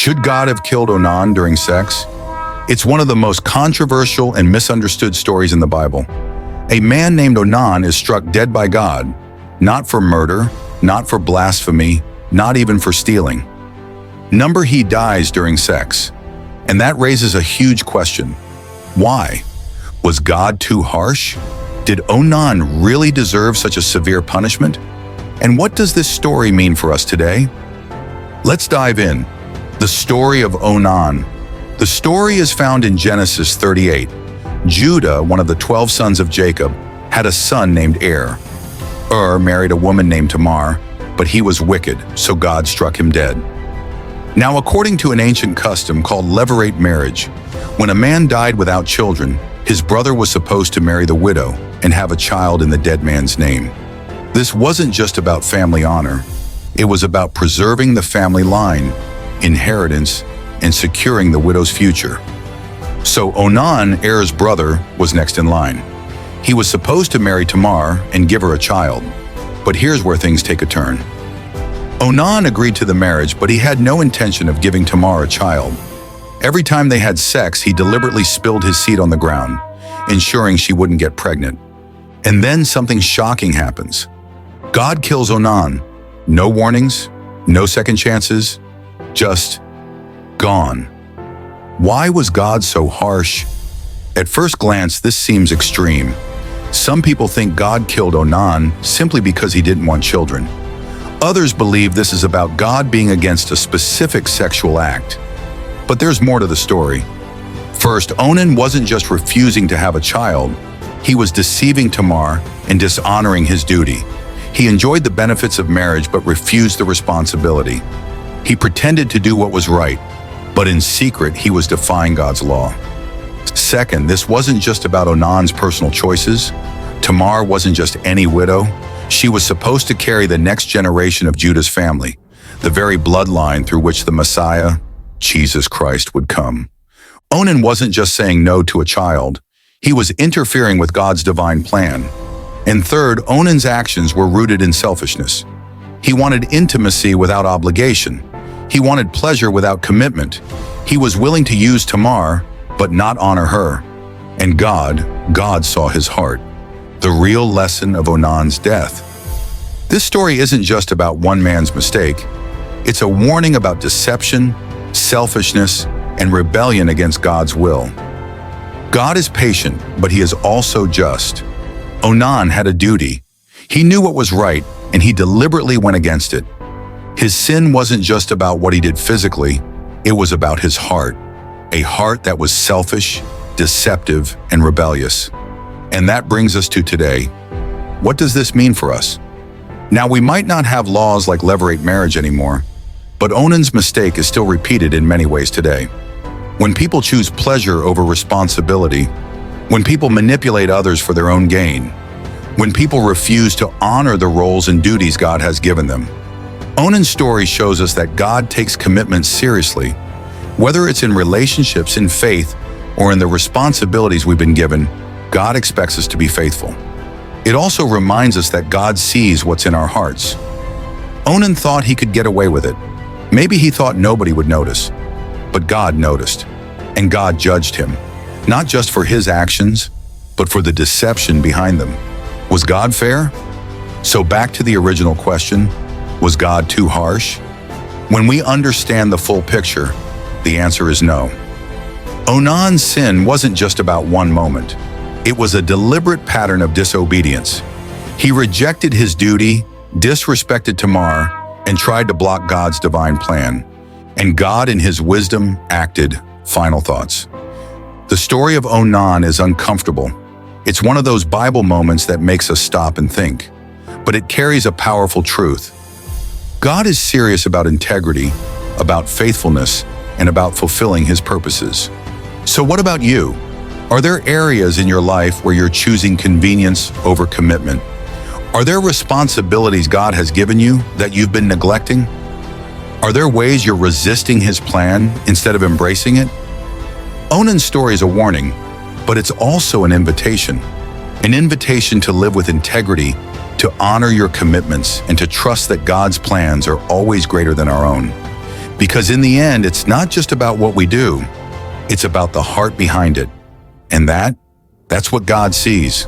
Should God have killed Onan during sex? It's one of the most controversial and misunderstood stories in the Bible. A man named Onan is struck dead by God, not for murder, not for blasphemy, not even for stealing. He dies during sex. And that raises a huge question. Why? Was God too harsh? Did Onan really deserve such a severe punishment? And what does this story mean for us today? Let's dive in. The story of Onan. The story is found in Genesis 38. Judah, one of the 12 sons of Jacob, had a son named Er. Married a woman named Tamar, but he was wicked, so God struck him dead. Now, according to an ancient custom called Levirate marriage, when a man died without children, his brother was supposed to marry the widow and have a child in the dead man's name. This wasn't just about family honor. It was about preserving the family line, inheritance, and securing the widow's future. So Onan, Er's brother, was next in line. He was supposed to marry Tamar and give her a child. But here's where things take a turn. Onan agreed to the marriage, but he had no intention of giving Tamar a child. Every time they had sex, he deliberately spilled his seed on the ground, ensuring she wouldn't get pregnant. And then something shocking happens. God kills Onan. No warnings, no second chances, just gone. Why was God so harsh? At first glance, this seems extreme. Some people think God killed Onan simply because he didn't want children. Others believe this is about God being against a specific sexual act. But there's more to the story. First, Onan wasn't just refusing to have a child. He was deceiving Tamar and dishonoring his duty. He enjoyed the benefits of marriage but refused the responsibility. He pretended to do what was right, but in secret he was defying God's law. Second, this wasn't just about Onan's personal choices. Tamar wasn't just any widow. She was supposed to carry the next generation of Judah's family, the very bloodline through which the Messiah, Jesus Christ, would come. Onan wasn't just saying no to a child. He was interfering with God's divine plan. And third, Onan's actions were rooted in selfishness. He wanted intimacy without obligation. He wanted pleasure without commitment. He was willing to use Tamar, but not honor her. And God saw his heart. The real lesson of Onan's death. This story isn't just about one man's mistake. It's a warning about deception, selfishness, and rebellion against God's will. God is patient, but he is also just. Onan had a duty. He knew what was right, and he deliberately went against it. His sin wasn't just about what he did physically, it was about his heart. A heart that was selfish, deceptive, and rebellious. And that brings us to today. What does this mean for us? Now, we might not have laws like Levirate marriage anymore, but Onan's mistake is still repeated in many ways today. When people choose pleasure over responsibility, when people manipulate others for their own gain, when people refuse to honor the roles and duties God has given them. Onan's story shows us that God takes commitment seriously. Whether it's in relationships, in faith, or in the responsibilities we've been given, God expects us to be faithful. It also reminds us that God sees what's in our hearts. Onan thought he could get away with it. Maybe he thought nobody would notice. But God noticed, and God judged him, not just for his actions, but for the deception behind them. Was God fair? So back to the original question, was God too harsh? When we understand the full picture, the answer is no. Onan's sin wasn't just about one moment. It was a deliberate pattern of disobedience. He rejected his duty, disrespected Tamar, and tried to block God's divine plan. And God, in his wisdom, acted. Final thoughts. The story of Onan is uncomfortable. It's one of those Bible moments that makes us stop and think. But it carries a powerful truth. God is serious about integrity, about faithfulness, and about fulfilling his purposes. So what about you? Are there areas in your life where you're choosing convenience over commitment? Are there responsibilities God has given you that you've been neglecting? Are there ways you're resisting his plan instead of embracing it? Onan's story is a warning, but it's also an invitation to live with integrity, to honor your commitments, and to trust that God's plans are always greater than our own. Because in the end, it's not just about what we do, it's about the heart behind it. And that's what God sees.